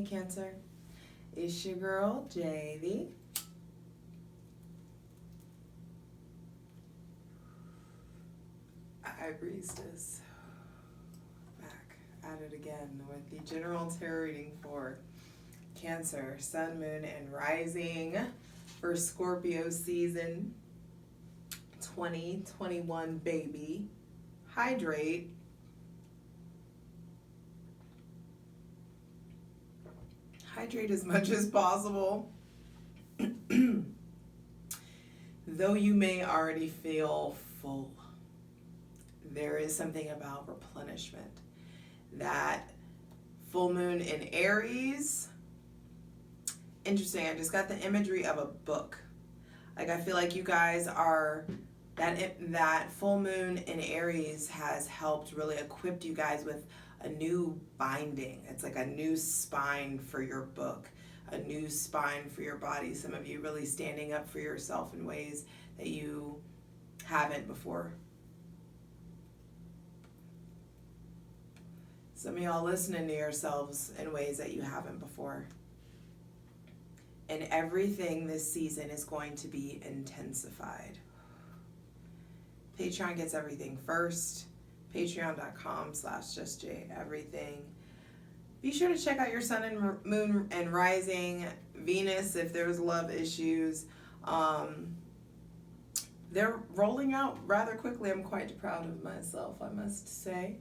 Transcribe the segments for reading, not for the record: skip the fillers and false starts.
Cancer? It's your girl, Javy. Hiiiiiii, back at it again with the general tarot reading for Cancer, Sun, Moon, and Rising for Scorpio season 2021, baby. Hydrate. Hydrate as much as possible. Though you may already feel full, there is something about replenishment. That full moon in Aries. Interesting, I just got the imagery of a book. Like, I feel like you guys are, that full moon in Aries has helped really equip you guys with a new binding. It's like a new spine for your book, a new spine for your body. Some of you really standing up for yourself in ways that you haven't before. Some of y'all listening to yourselves in ways that you haven't before. And everything this season is going to be intensified. Patreon gets everything first. Patreon.com/justjeverything. Be sure to check out your Sun and Moon and Rising, Venus if there's love issues. They're rolling out rather quickly. I'm quite proud of myself, I must say.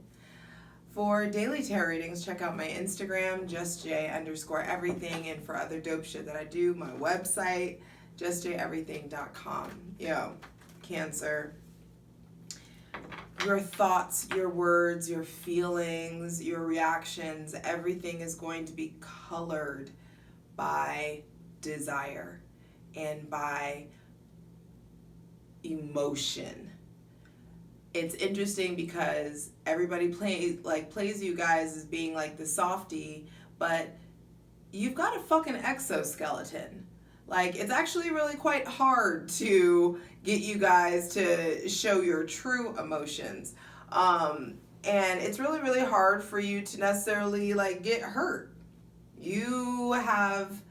For daily tarot readings, check out my Instagram, justj_everything, and for other dope shit that I do, my website, justjeverything.com. Yo, Cancer. Your thoughts, your words, your feelings, your reactions, everything is going to be colored by desire and by emotion. It's interesting because everybody plays you guys as being like the softie, but you've got a fucking exoskeleton. Like, it's actually really quite hard to get you guys to show your true emotions. And it's really, really hard for you to necessarily like get hurt. You have,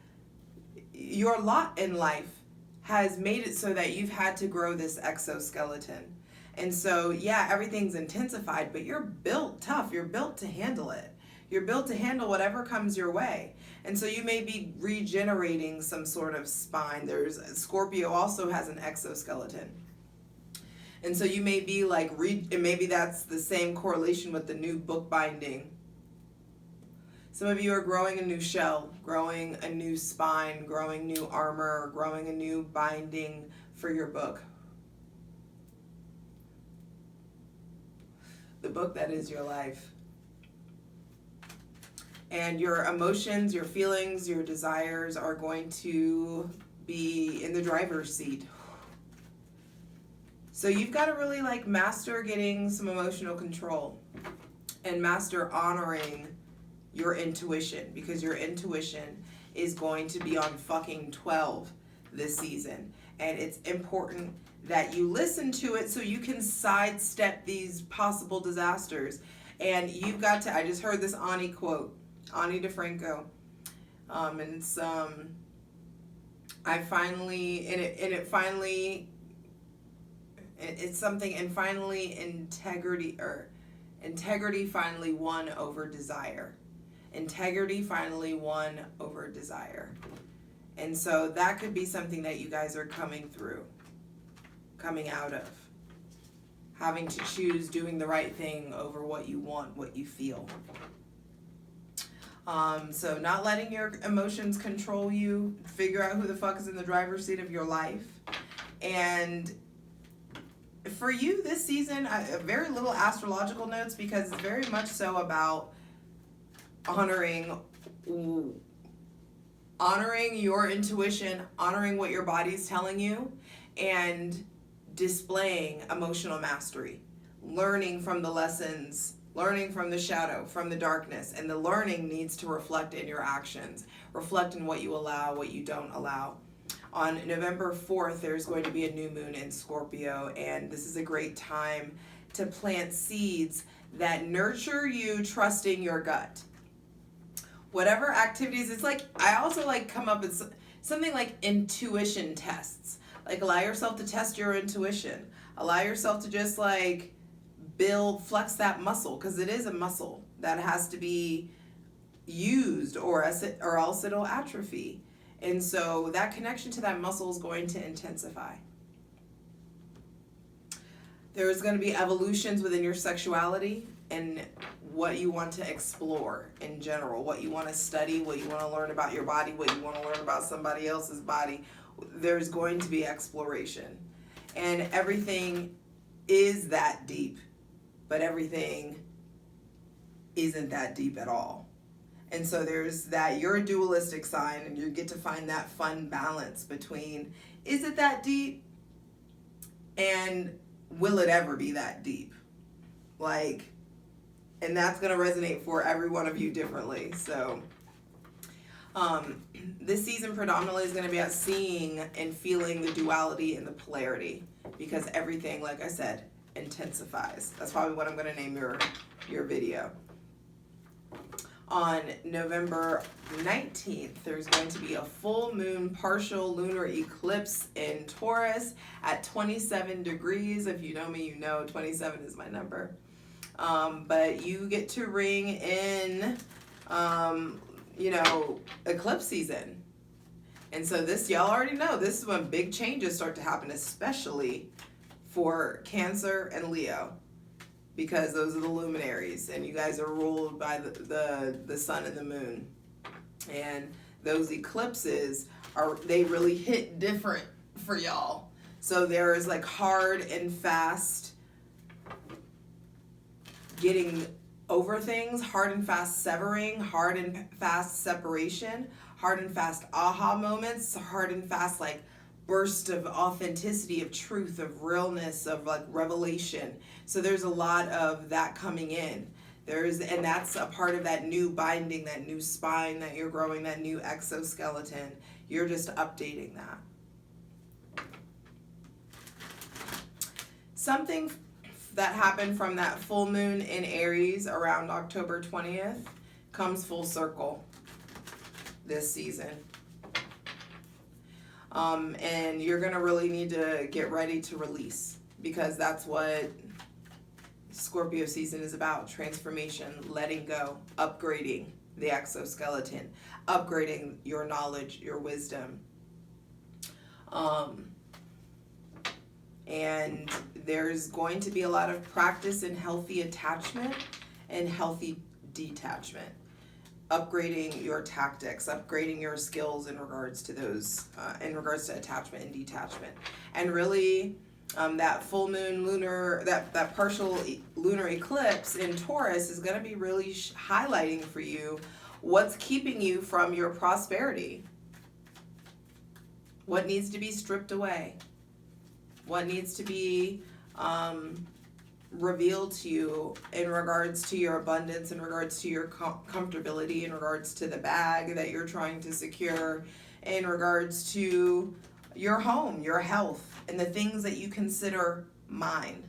your lot in life has made it so that you've had to grow this exoskeleton. And so, yeah, everything's intensified, but you're built tough. You're built to handle it. You're built to handle whatever comes your way. And so you may be regenerating some sort of spine. Scorpio also has an exoskeleton. And so you may be like, and maybe that's the same correlation with the new book binding. Some of you are growing a new shell, growing a new spine, growing new armor, growing a new binding for your book. The book that is your life. And your emotions, your feelings, your desires are going to be in the driver's seat. So you've got to really like master getting some emotional control and master honoring your intuition, because your intuition is going to be on fucking 12 this season. And it's important that you listen to it so you can sidestep these possible disasters. And you've got to, I just heard this Ani quote, Ani DeFranco. And it's, it's something, and finally integrity finally won over desire. Integrity finally won over desire. And so that could be something that you guys are coming out of. Having to choose doing the right thing over what you want, what you feel. So not letting your emotions control you. Figure out who the fuck is in the driver's seat of your life. And for you this season, very little astrological notes, because it's very much so about honoring your intuition, honoring what your body's telling you, and displaying emotional mastery, learning from the lessons, learning from the shadow, from the darkness, and the learning needs to reflect in your actions, reflect in what you allow, what you don't allow. On November 4th, there's going to be a new moon in Scorpio, and this is a great time to plant seeds that nurture you trusting your gut. whatever activities, it's like, I also like come up with something like intuition tests. Like allow yourself to test your intuition. Allow yourself to just like flex that muscle, because it is a muscle that has to be used, or else it'll atrophy. And so that connection to that muscle is going to intensify. There's going to be evolutions within your sexuality and what you want to explore in general, what you want to study, what you want to learn about your body, what you want to learn about somebody else's body. There's going to be exploration. And everything is that deep, but everything isn't that deep at all. And so there's that, you're a dualistic sign, and you get to find that fun balance between, is it that deep? And will it ever be that deep? Like, and that's going to resonate for every one of you differently. So this season predominantly is going to be about seeing and feeling the duality and the polarity, because everything, like I said, intensifies. That's probably what I'm going to name your video. On November 19th, there's going to be a full moon partial lunar eclipse in Taurus at 27 degrees. If you know me, you know 27 is my number. But you get to ring in, eclipse season. And so this, y'all already know, this is when big changes start to happen, especially for Cancer and Leo, because those are the luminaries, and you guys are ruled by the sun and the moon. And those eclipses they really hit different for y'all. So there is like hard and fast getting over things, hard and fast severing, hard and fast separation, hard and fast aha moments, hard and fast like burst of authenticity, of truth, of realness, of like revelation. So there's a lot of that coming in. And that's a part of that new binding, that new spine that you're growing, that new exoskeleton. You're just updating that. Something that happened from that full moon in Aries around October 20th comes full circle this season. And you're going to really need to get ready to release, because that's what Scorpio season is about. Transformation, letting go, upgrading the exoskeleton, upgrading your knowledge, your wisdom. And there's going to be a lot of practice in healthy attachment and healthy detachment. Upgrading your tactics, upgrading your skills in regards to those, in regards to attachment and detachment. And really, that full moon lunar, that partial lunar eclipse in Taurus is going to be really highlighting for you what's keeping you from your prosperity. What needs to be stripped away? What needs to be revealed to you in regards to your abundance, in regards to your comfortability, in regards to the bag that you're trying to secure, in regards to your home, your health, and the things that you consider mine.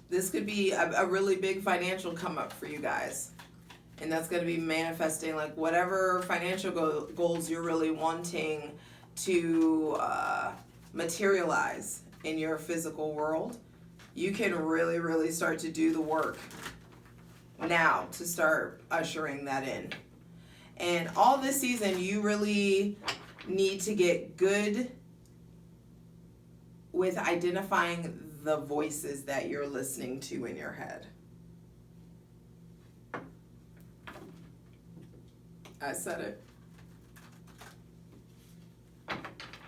This could be a really big financial come up for you guys. And that's going to be manifesting like whatever financial goals you're really wanting to materialize in your physical world. You can really, really start to do the work now to start ushering that in. And all this season, you really need to get good with identifying the voices that you're listening to in your head. I said it.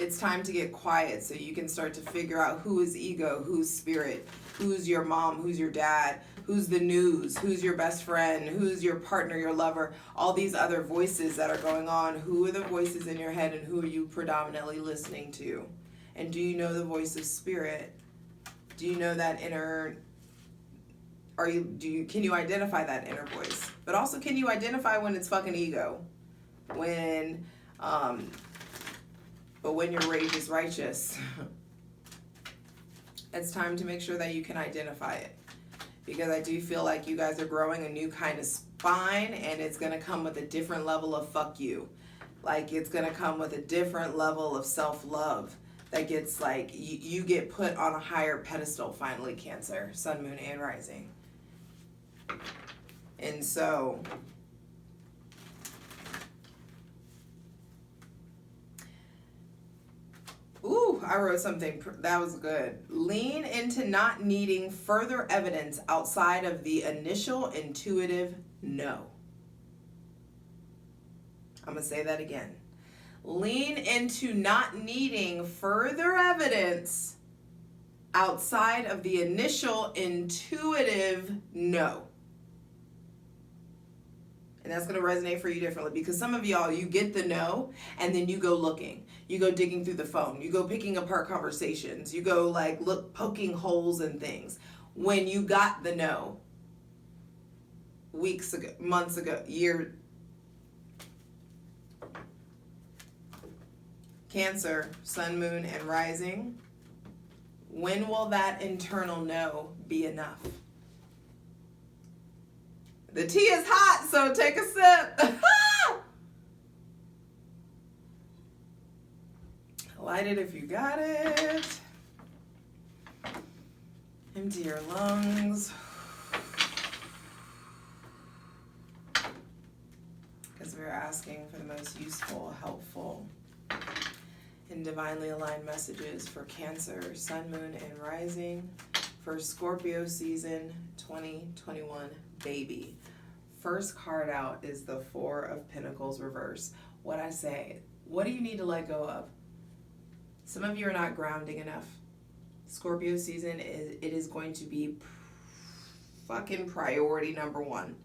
It's time to get quiet so you can start to figure out who is ego, who's spirit, who's your mom, who's your dad, who's the news, who's your best friend, who's your partner, your lover, all these other voices that are going on. Who are the voices in your head, and who are you predominantly listening to? And do you know the voice of spirit? Do you know that inner, can you identify that inner voice? But also, can you identify when it's fucking ego? But when your rage is righteous. It's time to make sure that you can identify it. because I do feel like you guys are growing a new kind of spine, and it's going to come with a different level of fuck you. Like, it's going to come with a different level of self-love that gets, like, you get put on a higher pedestal finally, Cancer, Sun, Moon, and Rising. And so, ooh, I wrote something that was good. Lean into not needing further evidence outside of the initial intuitive no. I'm going to say that again. Lean into not needing further evidence outside of the initial intuitive no. And that's going to resonate for you differently, because some of y'all, you get the no and then you go looking. You go digging through the phone. You go picking apart conversations. You go like poking holes in things. When you got the no weeks ago, months ago, year. Cancer, Sun, Moon, and Rising. When will that internal no be enough? The tea is hot, so take a sip. Light it if you got it. Empty your lungs. Because we're asking for the most useful, helpful, and divinely aligned messages for Cancer, Sun, Moon, and Rising for Scorpio season 2021 baby. First card out is the Four of Pentacles reverse. What I say, what do you need to let go of? Some of you are not grounding enough. Scorpio season, it is going to be fucking priority number one.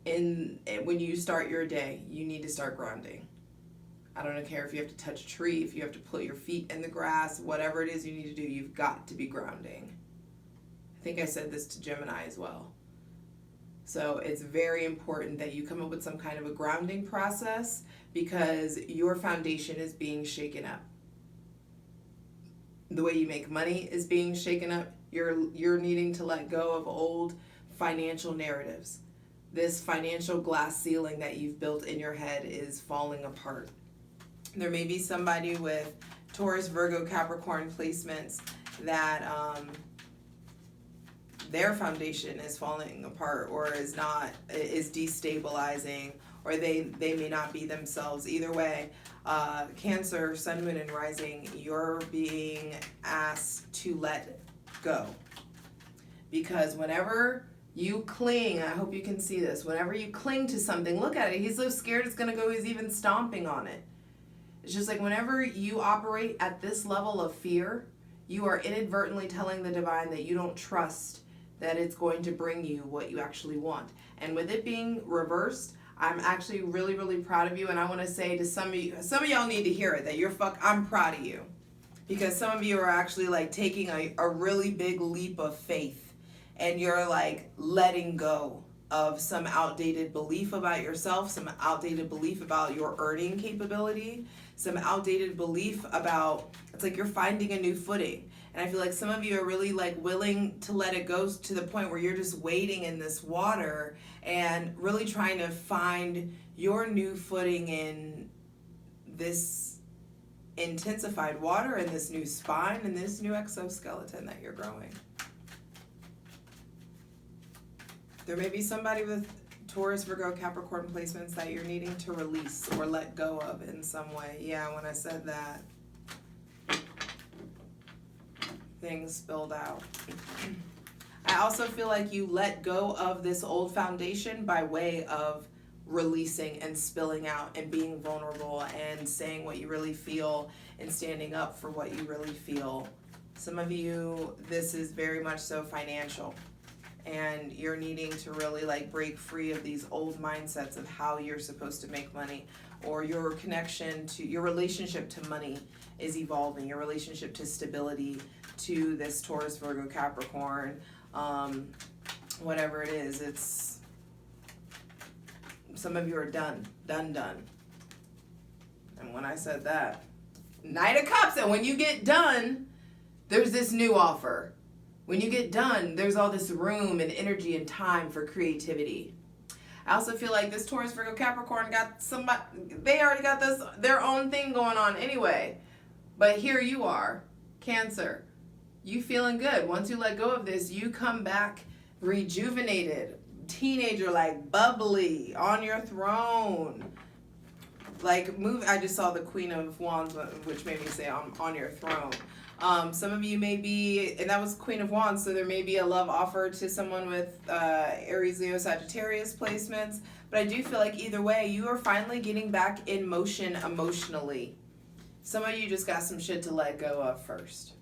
When you start your day, you need to start grounding. I don't care if you have to touch a tree, if you have to put your feet in the grass, whatever it is you need to do, you've got to be grounding. I think I said this to Gemini as well. So it's very important that you come up with some kind of a grounding process, because your foundation is being shaken up. The way you make money is being shaken up. You're needing to let go of old financial narratives. This financial glass ceiling that you've built in your head is falling apart. There may be somebody with Taurus, Virgo, Capricorn placements that their foundation is falling apart, or is destabilizing, or they may not be themselves. Either way, Cancer, Sun, Moon, and Rising, you're being asked to let go. Because whenever you cling, I hope you can see this, whenever you cling to something, look at it, he's so scared it's going to go, he's even stomping on it. It's just like whenever you operate at this level of fear, you are inadvertently telling the divine that you don't trust that it's going to bring you what you actually want. And with it being reversed, I'm actually really, really proud of you. And I want to say to some of y'all need to hear it, that I'm proud of you. Because some of you are actually like taking a really big leap of faith, and you're like letting go of some outdated belief about yourself, some outdated belief about your earning capability, some outdated belief about, it's like you're finding a new footing. And I feel like some of you are really like willing to let it go to the point where you're just wading in this water and really trying to find your new footing in this intensified water, and this new spine, and this new exoskeleton that you're growing. There may be somebody with Taurus, Virgo, Capricorn placements that you're needing to release or let go of in some way. Yeah, when I said that, things spilled out. I also feel like you let go of this old foundation by way of releasing and spilling out and being vulnerable and saying what you really feel and standing up for what you really feel. Some of you, this is very much so financial, and you're needing to really like break free of these old mindsets of how you're supposed to make money, or your connection to your relationship to money is evolving, your relationship to stability, to this Taurus, Virgo, Capricorn, whatever it is. It's, some of you are done. And when I said that, Knight of Cups, and when you get done, there's this new offer. When you get done, there's all this room and energy and time for creativity. I also feel like this Taurus, Virgo, Capricorn got somebody, they already got their own thing going on anyway. But here you are, Cancer. You feeling good. Once you let go of this, you come back rejuvenated, teenager, like bubbly, on your throne. Like, I just saw the Queen of Wands, which made me say on your throne. Some of you may be, and that was Queen of Wands, so there may be a love offer to someone with Aries, Leo, Sagittarius placements. But I do feel like either way, you are finally getting back in motion emotionally. Some of you just got some shit to let go of first.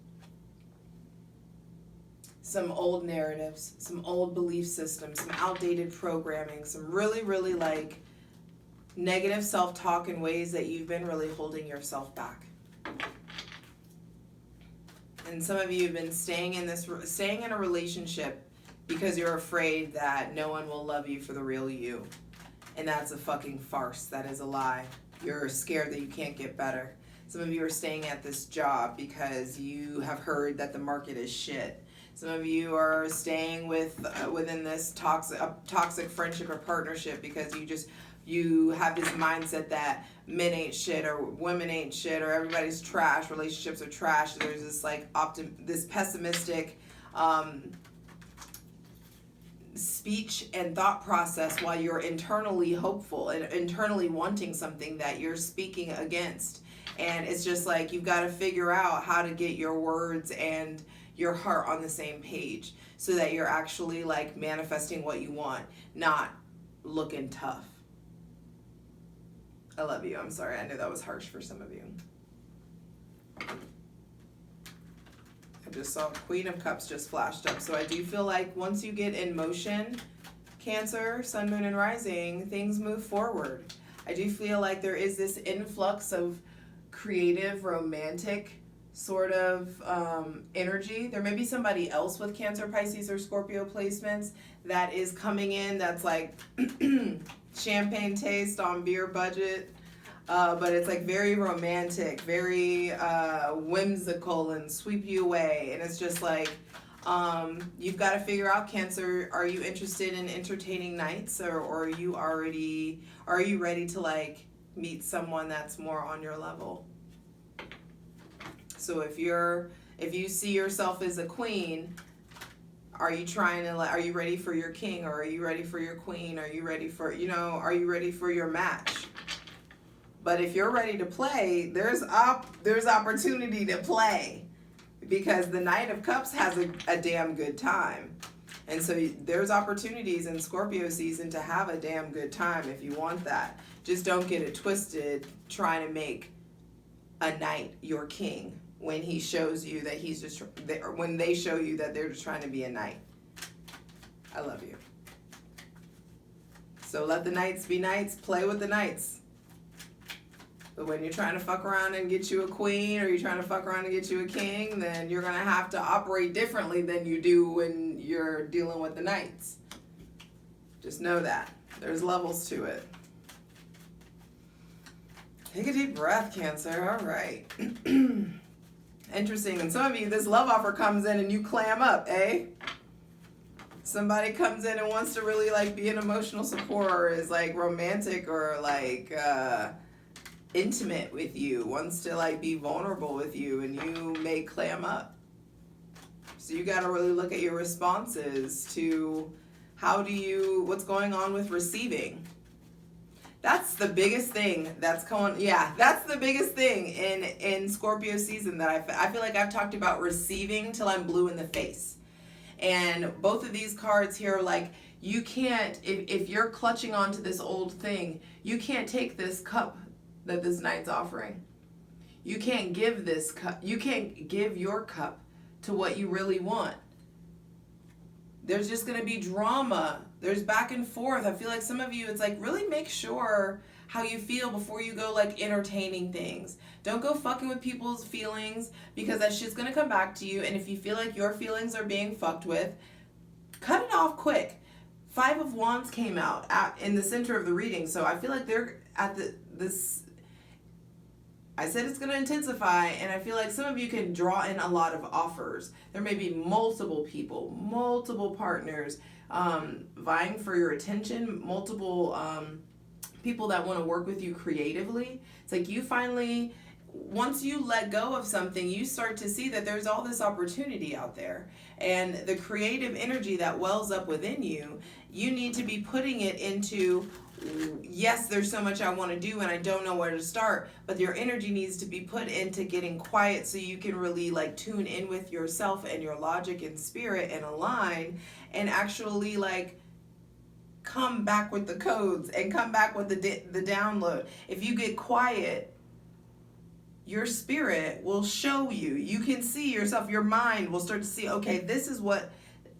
Some old narratives, some old belief systems, some outdated programming, some really, really like negative self-talk in ways that you've been really holding yourself back. And some of you have been staying in a relationship because you're afraid that no one will love you for the real you. And that's a fucking farce. That is a lie. You're scared that you can't get better. Some of you are staying at this job because you have heard that the market is shit. Some of you are staying within this toxic friendship or partnership because you have this mindset that men ain't shit or women ain't shit or everybody's trash, relationships are trash. There's this like this pessimistic speech and thought process while you're internally hopeful and internally wanting something that you're speaking against. And it's just like you've got to figure out how to get your words and your heart on the same page so that you're actually like manifesting what you want, not looking tough. I love you. I'm sorry. I know that was harsh for some of you. I just saw Queen of Cups just flashed up. So I do feel like once you get in motion, Cancer, Sun, Moon, and Rising, things move forward. I do feel like there is this influx of creative, romantic sort of energy. There may be somebody else with Cancer, Pisces, or Scorpio placements that is coming in that's like champagne taste on beer budget, but it's like very romantic, very whimsical and sweep you away. And it's just like you've got to figure out, Cancer, are you interested in entertaining nights, or are you ready to like meet someone that's more on your level? So if you see yourself as a queen, are you ready for your king, or are you ready for your queen? Are you ready for, are you ready for your match? But if you're ready to play, there's opportunity to play, because the Knight of Cups has a damn good time. And so there's opportunities in Scorpio season to have a damn good time if you want that. Just don't get it twisted trying to make a knight your king when he shows you that when they show you that they're just trying to be a knight. I love you. So let the knights be knights, play with the knights. But when you're trying to fuck around and get you a queen, or you're trying to fuck around and get you a king, then you're gonna have to operate differently than you do when you're dealing with the knights. Just know that. There's levels to it. Take a deep breath, Cancer. All right. Interesting. And some of you, this love offer comes in and you clam up, eh? Somebody comes in and wants to really like be an emotional support, or is like romantic or like intimate with you, wants to like be vulnerable with you, and you may clam up. So you got to really look at your responses to what's going on with receiving. That's the biggest thing that's that's the biggest thing in Scorpio season that I feel like I've talked about receiving till I'm blue in the face. And both of these cards here, like, you can't, if you're clutching onto this old thing, you can't take this cup that this knight's offering. You can't give this cup, you can't give your cup to what you really want. There's just going to be drama. There's back and forth. I feel like some of you, it's like, really make sure how you feel before you go like entertaining things. Don't go fucking with people's feelings, because that shit's going to come back to you. And if you feel like your feelings are being fucked with, cut it off quick. 5 of Wands came out in the center of the reading. So I feel like they're at I said it's going to intensify, and I feel like some of you can draw in a lot of offers. There may be multiple people, multiple partners vying for your attention, multiple people that want to work with you creatively. It's like you finally, once you let go of something, you start to see that there's all this opportunity out there. And the creative energy that wells up within you, you need to be putting it into, yes, there's so much I want to do and I don't know where to start, but your energy needs to be put into getting quiet so you can really like tune in with yourself and your logic and spirit and align and actually like come back with the codes and come back with the download. If you get quiet, your spirit will show you. You can see yourself. Your mind will start to see, okay, this is what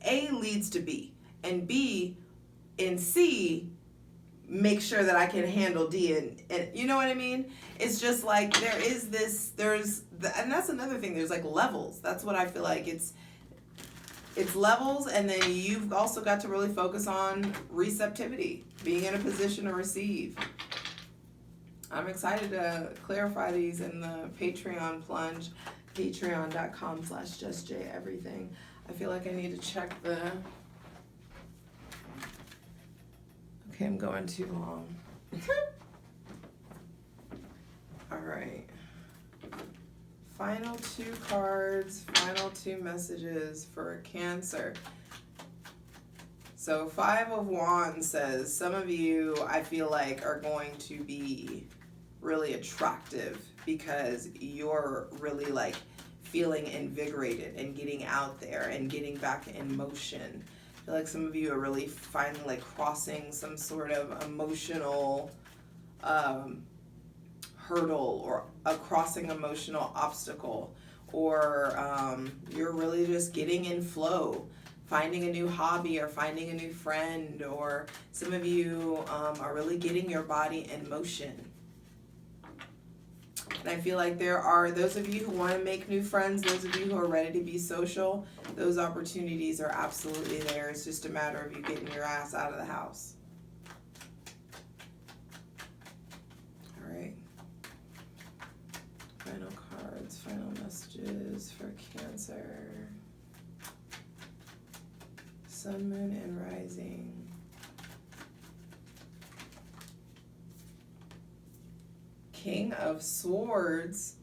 A leads to B, and B and C make sure that I can handle D, and you know what I mean? It's just like there is this, and that's another thing. There's like levels. That's what I feel like. It's levels, and then you've also got to really focus on receptivity, being in a position to receive. I'm excited to clarify these in the Patreon plunge, patreon.com/justjeverything. I feel like I need to check the... Okay, I'm going too long. All right. Final 2 cards, final 2 messages for Cancer. So 5 of Wands says, some of you, I feel like, are going to be really attractive because you're really like feeling invigorated and getting out there and getting back in motion. I feel like some of you are really finally like crossing some sort of emotional hurdle or a crossing emotional obstacle, or you're really just getting in flow, finding a new hobby or finding a new friend, or some of you are really getting your body in motion. And I feel like there are those of you who want to make new friends, those of you who are ready to be social, those opportunities are absolutely there. It's just a matter of you getting your ass out of the house. All right. Final cards, final messages for Cancer. Sun, Moon, and Rising. King of Swords,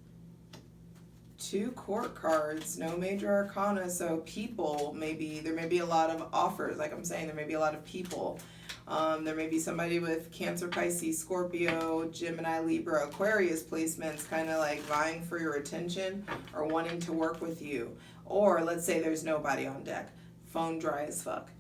2 court cards, no major arcana, so people, there may be a lot of offers, like I'm saying, there may be a lot of people. There may be somebody with Cancer, Pisces, Scorpio, Gemini, Libra, Aquarius placements kind of like vying for your attention or wanting to work with you. Or let's say there's nobody on deck, phone dry as fuck.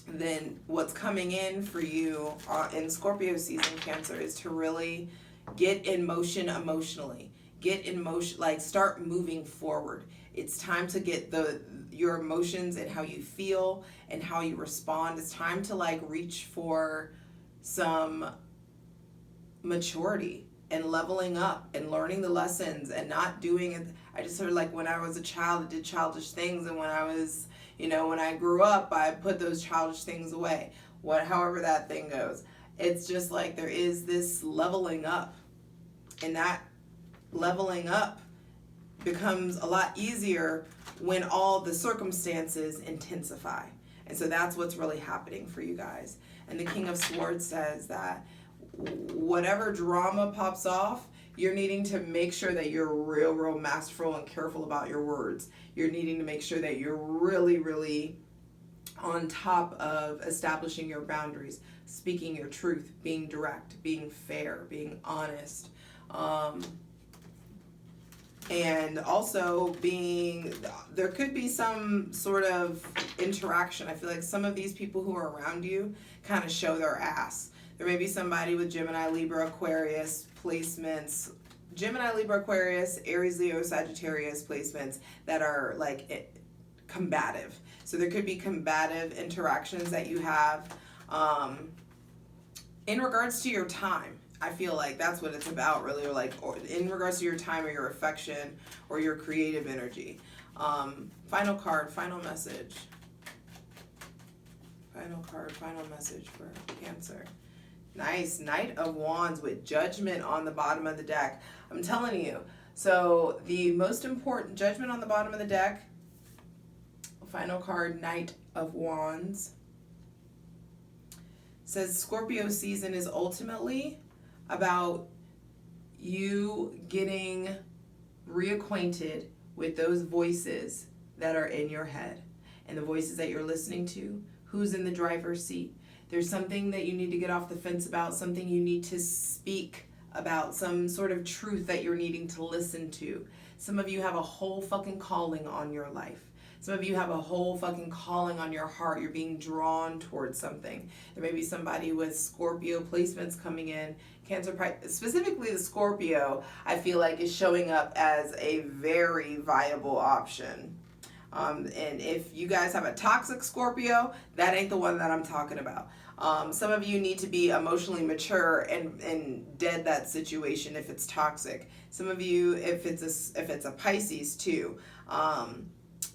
Then what's coming in for you in Scorpio season, Cancer, is to really get in motion emotionally. Get in motion, like start moving forward. It's time to get your emotions and how you feel and how you respond. It's time to like reach for some maturity and leveling up and learning the lessons and not doing it. I just heard like when I was a child, I did childish things, and when I was, when I grew up, I put those childish things away. However that thing goes. It's just like there is this leveling up, and that leveling up becomes a lot easier when all the circumstances intensify. And so that's what's really happening for you guys. And the King of Swords says that whatever drama pops off, you're needing to make sure that you're real masterful and careful about your words. You're needing to make sure that you're really on top of establishing your boundaries, speaking your truth, being direct, being fair, being honest, and also there could be some sort of interaction. I feel like some of these people who are around you kind of show their ass. There may be somebody with Gemini, Libra, Aquarius placements, Gemini, Libra, Aquarius, Aries, Leo, Sagittarius placements that are like combative. So there could be combative interactions that you have in regards to your time. I feel like that's what it's about, really, or in regards to your time or your affection or your creative energy. Final card, final message. Final card, final message for Cancer. Nice. Knight of Wands with Judgment on the bottom of the deck. I'm telling you. So the most important Judgment on the bottom of the deck. Final card, Knight of Wands. Says Scorpio season is ultimately about you getting reacquainted with those voices that are in your head and the voices that you're listening to. Who's in the driver's seat? There's something that you need to get off the fence about, something you need to speak about, some sort of truth that you're needing to listen to. Some of you have a whole fucking calling on your life. Some of you have a whole fucking calling on your heart. You're being drawn towards something. There may be somebody with Scorpio placements coming in. Cancer, specifically the Scorpio, I feel like is showing up as a very viable option. And if you guys have a toxic Scorpio, that ain't the one that I'm talking about. Some of you need to be emotionally mature and dead that situation if it's toxic. Some of you, if it's a Pisces too.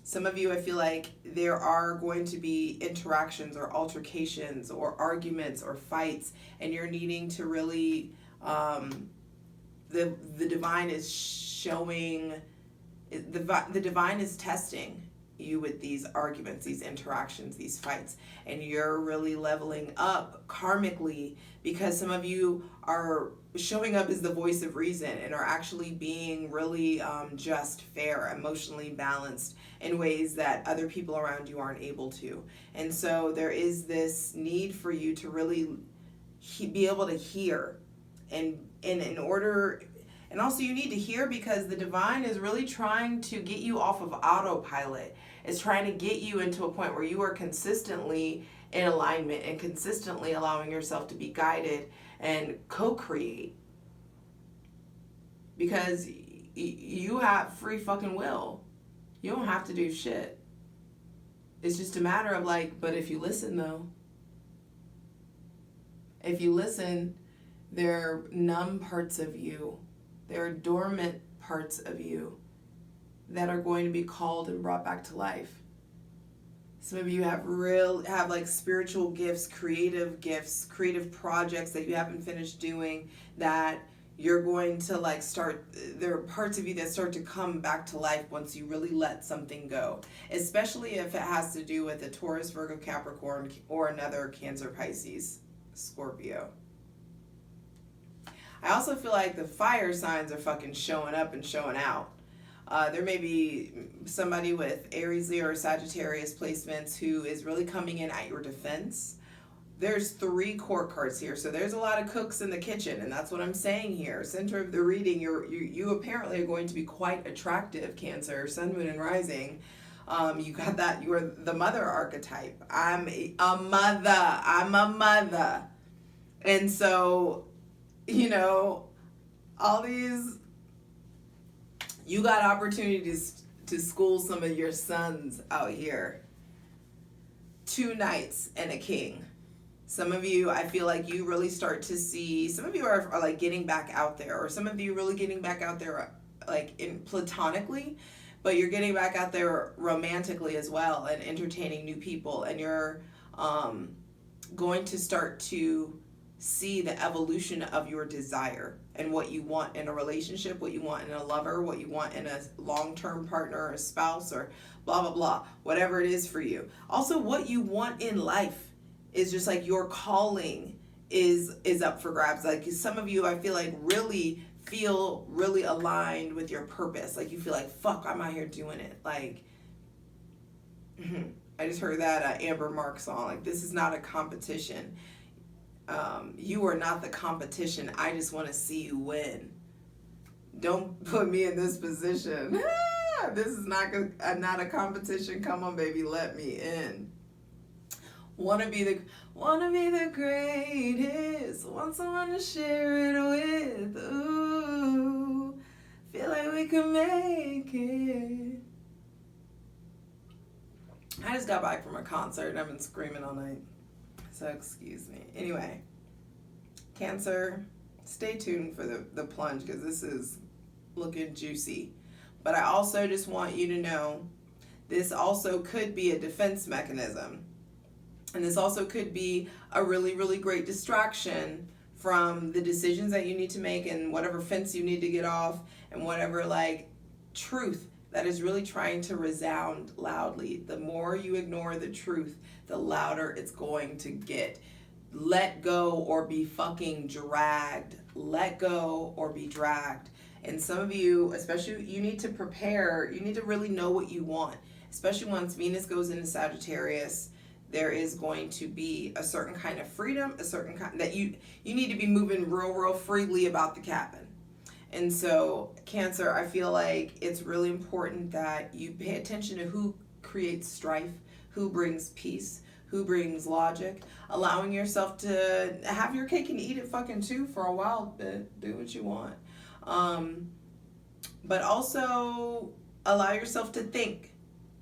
Some of you, I feel like there are going to be interactions or altercations or arguments or fights, and you're needing to really, the divine is showing, the divine is testing you with these arguments, these interactions, these fights, and you're really leveling up karmically because some of you are showing up as the voice of reason and are actually being really just, fair, emotionally balanced in ways that other people around you aren't able to. And so there is this need for you to really be able to hear, and in order, and also you need to hear because the divine is really trying to get you off of autopilot. It's trying to get you into a point where you are consistently in alignment and consistently allowing yourself to be guided and co-create. Because you have free fucking will. You don't have to do shit. It's just a matter of like, but if you listen though, if you listen, there are numb parts of you, there are dormant parts of you that are going to be called and brought back to life. Some of you have like spiritual gifts, creative projects that you haven't finished doing that you're going to like start. There are parts of you that start to come back to life once you really let something go, especially if it has to do with a Taurus, Virgo, Capricorn, or another Cancer, Pisces, Scorpio. I also feel like the fire signs are fucking showing up and showing out. There may be somebody with Aries, Leo, or Sagittarius placements who is really coming in at your defense. There's 3 court cards here, so there's a lot of cooks in the kitchen, and that's what I'm saying here. Center of the reading, you apparently are going to be quite attractive, Cancer, Sun, Moon, and Rising. You got that, you are the mother archetype. I'm a mother. And so, you know, all these, you got opportunities to school some of your sons out here. 2 knights and a king. Some of you, I feel like you really start to see, some of you are like getting back out there, or some of you really getting back out there like in platonically, but you're getting back out there romantically as well and entertaining new people, and you're going to start to see the evolution of your desire and what you want in a relationship, what you want in a lover, what you want in a long-term partner or a spouse, or blah, blah, blah, whatever it is for you. Also, what you want in life is just like your calling is up for grabs. Like some of you, I feel like feel really aligned with your purpose. Like you feel like, fuck, I'm out here doing it. Like, I just heard that Amber Mark song. Like, this is not a competition. You are not the competition. I just want to see you win. Don't put me in this position. This is not a competition. Come on, baby, let me in. Wanna be the greatest. Want someone to share it with. Ooh, feel like we can make it. I just got back from a concert and I've been screaming all night. So excuse me. Anyway, Cancer, stay tuned for the plunge because this is looking juicy. But I also just want you to know this also could be a defense mechanism. And this also could be a really, really great distraction from the decisions that you need to make and whatever fence you need to get off and whatever like truth that is really trying to resound loudly. The more you ignore the truth, the louder it's going to get. Let go or be fucking dragged. Let go or be dragged. And some of you, especially, you need to prepare. You need to really know what you want. Especially once Venus goes into Sagittarius, there is going to be a certain kind of freedom, a certain kind that you need to be moving real freely about the cabin. And so Cancer, I feel like it's really important that you pay attention to who creates strife, who brings peace, who brings logic, allowing yourself to have your cake and eat it fucking too for a while, but do what you want. But also allow yourself to think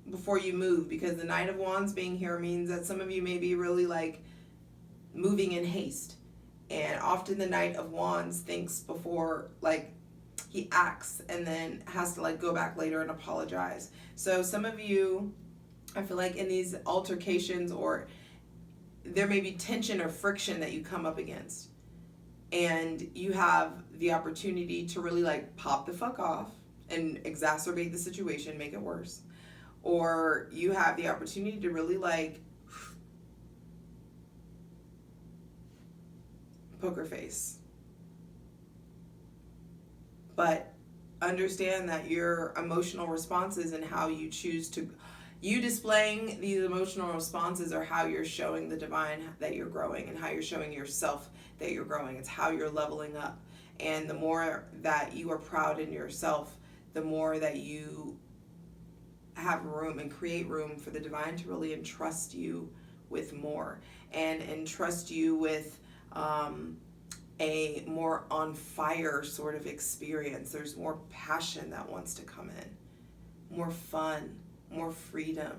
before you move, because the Knight of Wands being here means that some of you may be really like moving in haste. And often the Knight of Wands thinks before, like, he acts and then has to like go back later and apologize. So some of you, I feel like in these altercations, or there may be tension or friction that you come up against, and you have the opportunity to really like pop the fuck off and exacerbate the situation, make it worse. Or you have the opportunity to really like poker face. But understand that your emotional responses and how you choose to, you displaying these emotional responses are how you're showing the divine that you're growing, and how you're showing yourself that you're growing. It's how you're leveling up. And the more that you are proud in yourself, the more that you have room and create room for the divine to really entrust you with more, and entrust you with a more on fire sort of experience. There's more passion that wants to come in, more fun, more freedom.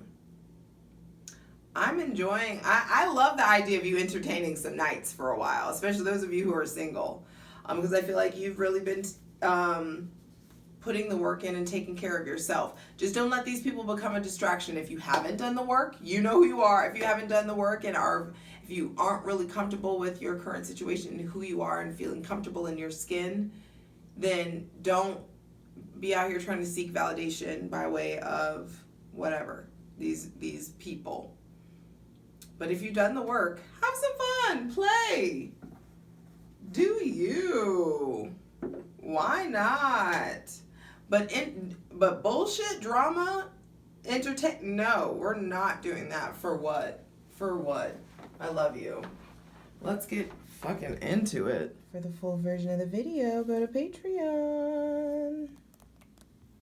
I'm enjoying, I love the idea of you entertaining some nights for a while, especially those of you who are single, because I feel like you've really been putting the work in and taking care of yourself. Just don't let these people become a distraction. If you haven't done the work, you know who you are. If you haven't done the work and if you aren't really comfortable with your current situation and who you are and feeling comfortable in your skin, then don't be out here trying to seek validation by way of whatever, these people. But if you've done the work, have some fun, play. Do you? Why not? But bullshit, drama, entertain. No, we're not doing that. For what? For what? I love you. Let's get fucking into it. For the full version of the video, go to Patreon.